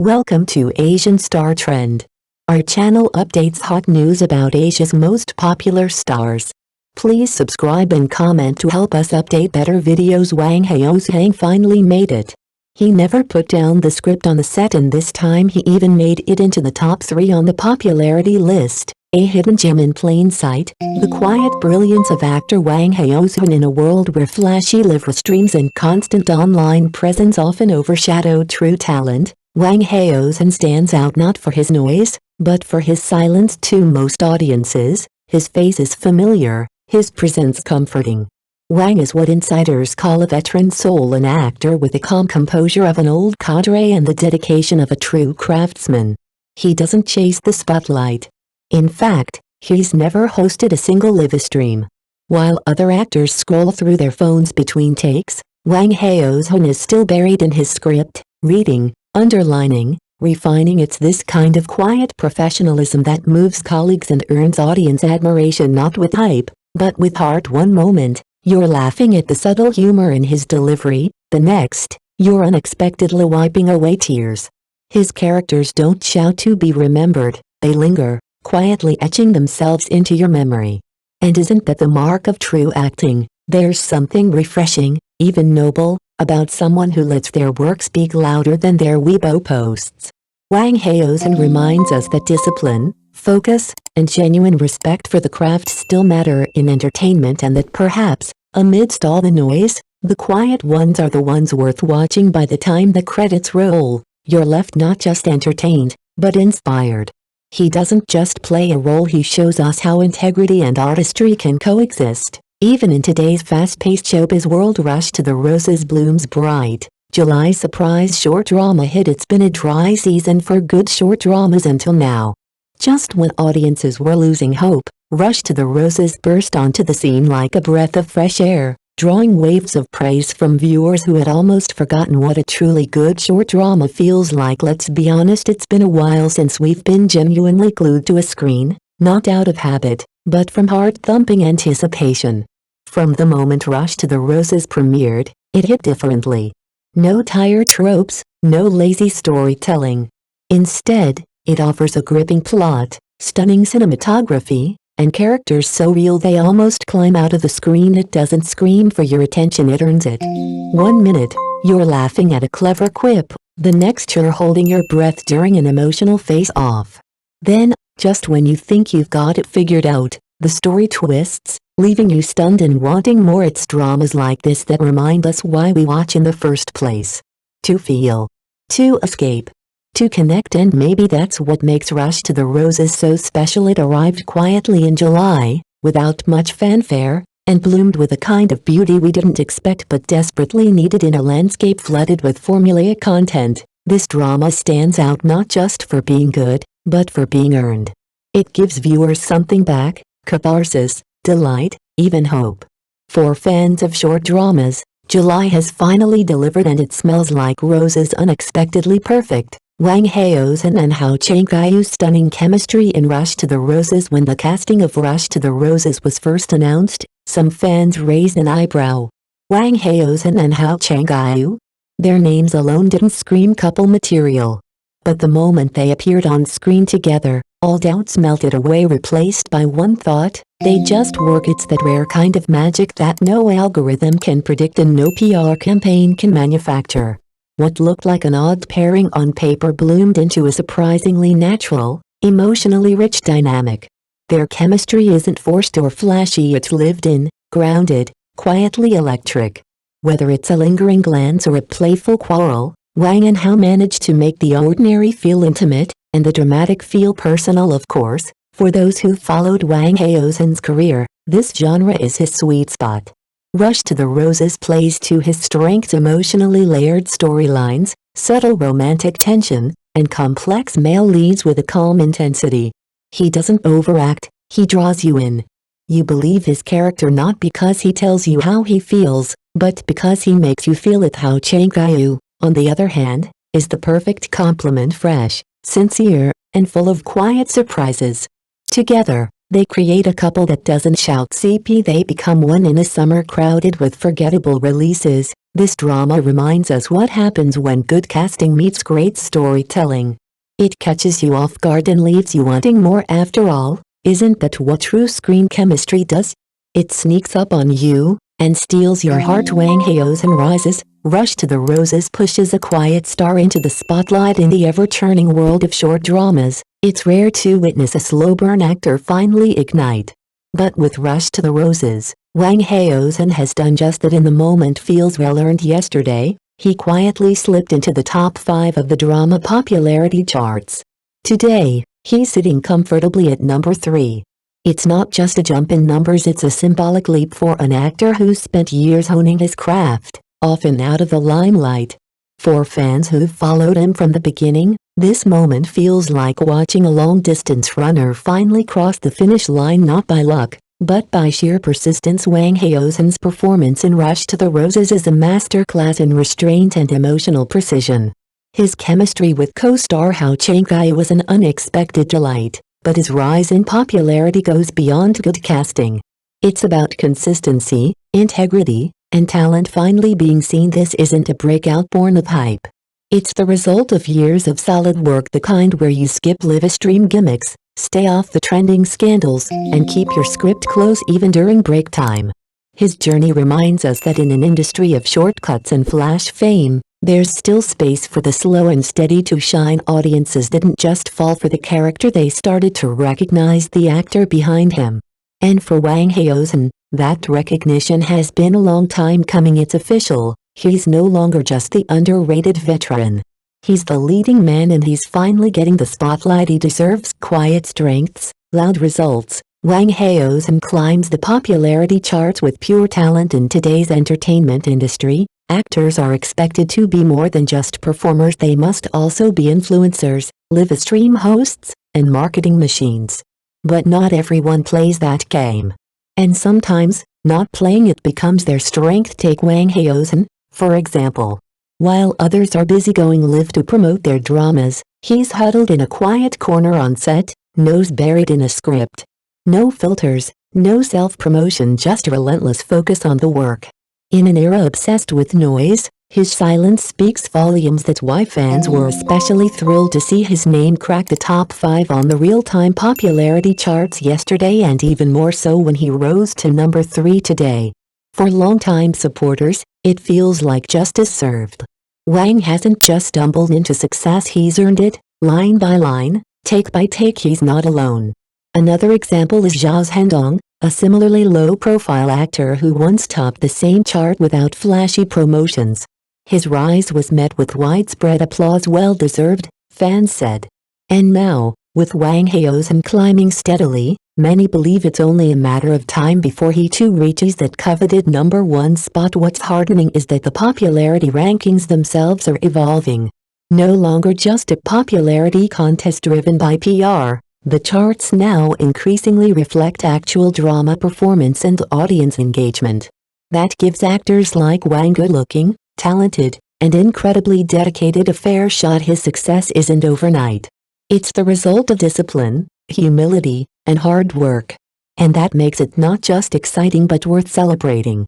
Welcome to Asian Star Trend. Our channel updates hot news about Asia's most popular stars. Please subscribe and comment to help us update better videos. Wang Haozheng finally made it. He never put down the script on the set, and this time he even made it into the top 3 on the popularity list. A hidden gem in plain sight, the quiet brilliance of actor Wang Haozheng in a world where flashy live streams and constant online presence often overshadow true talent. Wang Haozheng stands out not for his noise, but for his silence to most audiences. His face is familiar, his presence comforting. Wang is what insiders call a veteran soul, an actor with the calm composure of an old cadre and the dedication of a true craftsman. He doesn't chase the spotlight. In fact, he's never hosted a single live stream. While other actors scroll through their phones between takes, Wang Haozheng is still buried in his script, reading, underlining, refining. It's this kind of quiet professionalism that moves colleagues and earns audience admiration, not with hype, but with heart. One moment, you're laughing at the subtle humor in his delivery, the next, you're unexpectedly wiping away tears. His characters don't shout to be remembered, they linger, quietly etching themselves into your memory. And isn't that the mark of true acting? There's something refreshing, even noble, about someone who lets their work speak louder than their Weibo posts. Wang Haozheng reminds us that discipline, focus, and genuine respect for the craft still matter in entertainment, and that perhaps, amidst all the noise, the quiet ones are the ones worth watching. By the time the credits roll, you're left not just entertained, but inspired. He doesn't just play a role, he shows us how integrity and artistry can coexist. Even in today's fast-paced showbiz world, Rush to the Roses blooms bright. July's surprise short drama hit. It's been a dry season for good short dramas until now. Just when audiences were losing hope, Rush to the Roses burst onto the scene like a breath of fresh air, drawing waves of praise from viewers who had almost forgotten what a truly good short drama feels like. Let's be honest, it's been a while since we've been genuinely glued to a screen, not out of habit, but from heart-thumping anticipation. From the moment Rush to the Roses premiered, it hit differently. No tired tropes, no lazy storytelling. Instead, it offers a gripping plot, stunning cinematography, and characters so real they almost climb out of the screen. It doesn't scream for your attention, it earns it. 1 minute, you're laughing at a clever quip, the next you're holding your breath during an emotional face-off. Then, just when you think you've got it figured out, the story twists, leaving you stunned and wanting more. It's dramas like this that remind us why we watch in the first place. To feel. To escape. To connect, and maybe that's what makes Rush to the Roses so special. It arrived quietly in July, without much fanfare, and bloomed with a kind of beauty we didn't expect but desperately needed in a landscape flooded with formulaic content. This drama stands out not just for being good, but for being earned. It gives viewers something back, catharsis, delight, even hope. For fans of short dramas, July has finally delivered, and it smells like roses. Unexpectedly perfect. Wang Haozheng and Haozheng's stunning chemistry in Rush to the Roses. When the casting of Rush to the Roses was first announced, some fans raised an eyebrow. Wang Haozheng and Haozheng? Their names alone didn't scream couple material. But the moment they appeared on screen together, all doubts melted away, replaced by one thought: they just work. It's that rare kind of magic that no algorithm can predict and no PR campaign can manufacture. What looked like an odd pairing on paper bloomed into a surprisingly natural, emotionally rich dynamic. Their chemistry isn't forced or flashy, it's lived in, grounded, quietly electric. Whether it's a lingering glance or a playful quarrel, Wang and Hao managed to make the ordinary feel intimate, and the dramatic feel personal. Of course, for those who followed Wang Haozheng's career, this genre is his sweet spot. Rush to the Roses plays to his strengths: emotionally layered storylines, subtle romantic tension, and complex male leads with a calm intensity. He doesn't overact, he draws you in. You believe his character not because he tells you how he feels, but because he makes you feel it. Haozheng, on the other hand, is the perfect complement: fresh, sincere, and full of quiet surprises. Together, They create a couple that doesn't shout CP, they become one in a summer crowded with forgettable releases. This drama reminds us what happens when good casting meets great storytelling. It catches you off guard and leaves you wanting more. After all, isn't that what true screen chemistry does? It sneaks up on you and steals your heart. Wang Haozheng rises. Rush to the Roses pushes a quiet star into the spotlight in the ever-turning world of short dramas. It's rare to witness a slow-burn actor finally ignite. But with Rush to the Roses, Wang Haozheng has done just that. In the moment feels well-earned. Yesterday, he quietly slipped into the top 5 of the drama popularity charts. Today, he's sitting comfortably at number 3. It's not just a jump in numbers, it's a symbolic leap for an actor who's spent years honing his craft, often out of the limelight. For fans who've followed him from the beginning, this moment feels like watching a long-distance runner finally cross the finish line, not by luck, but by sheer persistence. Wang Haozheng's performance in Rush to the Roses is a masterclass in restraint and emotional precision. His chemistry with co-star Haozheng was an unexpected delight, but his rise in popularity goes beyond good casting. It's about consistency, integrity, and talent finally being seen. This isn't a breakout born of hype. It's the result of years of solid work, the kind where you skip live-stream gimmicks, stay off the trending scandals, and keep your script close even during break time. His journey reminds us that in an industry of shortcuts and flash fame, there's still space for the slow and steady to shine. Audiences didn't just fall for the character, they started to recognize the actor behind him. And for Wang Haozheng, that recognition has been a long time coming. It's official. He's no longer just the underrated veteran. He's the leading man, and he's finally getting the spotlight he deserves. Quiet strengths, loud results. Wang Haozheng climbs the popularity charts with pure talent. In today's entertainment industry, actors are expected to be more than just performers. They must also be influencers, live-stream hosts, and marketing machines. But not everyone plays that game. And sometimes, not playing it becomes their strength. Take Wang Haozheng, for example. While others are busy going live to promote their dramas, he's huddled in a quiet corner on set, nose buried in a script. No filters, no self-promotion, just relentless focus on the work. In an era obsessed with noise, his silence speaks volumes. That's why fans were especially thrilled to see his name crack the top 5 on the real-time popularity charts yesterday, and even more so when he rose to number 3 today. For longtime supporters, it feels like justice served. Wang hasn't just stumbled into success, he's earned it, line by line, take by take. He's not alone. Another example is Zhao Zhendong, a similarly low-profile actor who once topped the same chart without flashy promotions. His rise was met with widespread applause. Well-deserved, fans said. And now, with Wang Haozheng climbing steadily, many believe it's only a matter of time before he too reaches that coveted number 1 spot. What's heartening is that the popularity rankings themselves are evolving. No longer just a popularity contest driven by PR, the charts now increasingly reflect actual drama performance and audience engagement. That gives actors like Wang, good-looking, talented, and incredibly dedicated, a fair shot. His success isn't overnight. It's the result of discipline, humility, and hard work. And that makes it not just exciting but worth celebrating.